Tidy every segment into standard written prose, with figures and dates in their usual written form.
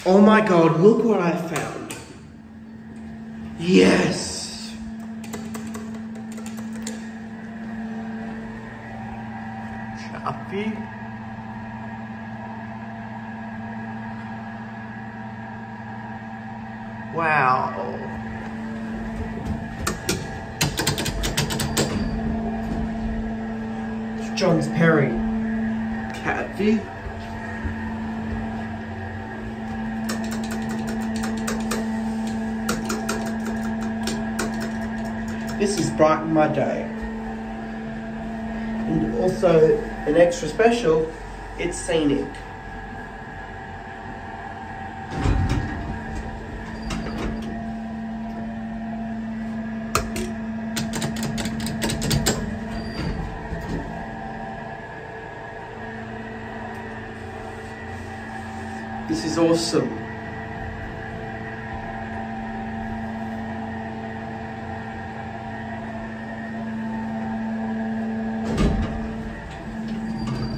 Oh my god, look what I found. Yes! Chaffee? Wow. It's John's Perry. Catfee? This is brighten my day. And also, an extra special, it's scenic. This is awesome.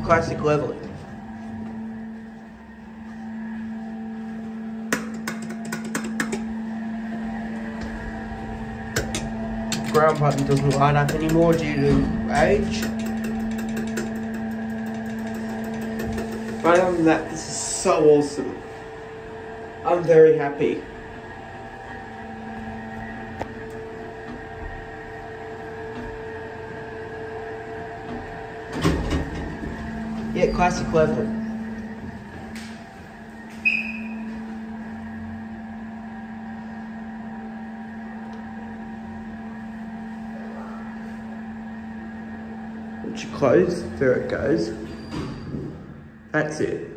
Classic leveling. Ground button doesn't light up anymore due to age. But other than that, this is so awesome. I'm very happy. Yeah, classic leveling. Once you close, there it goes. That's it.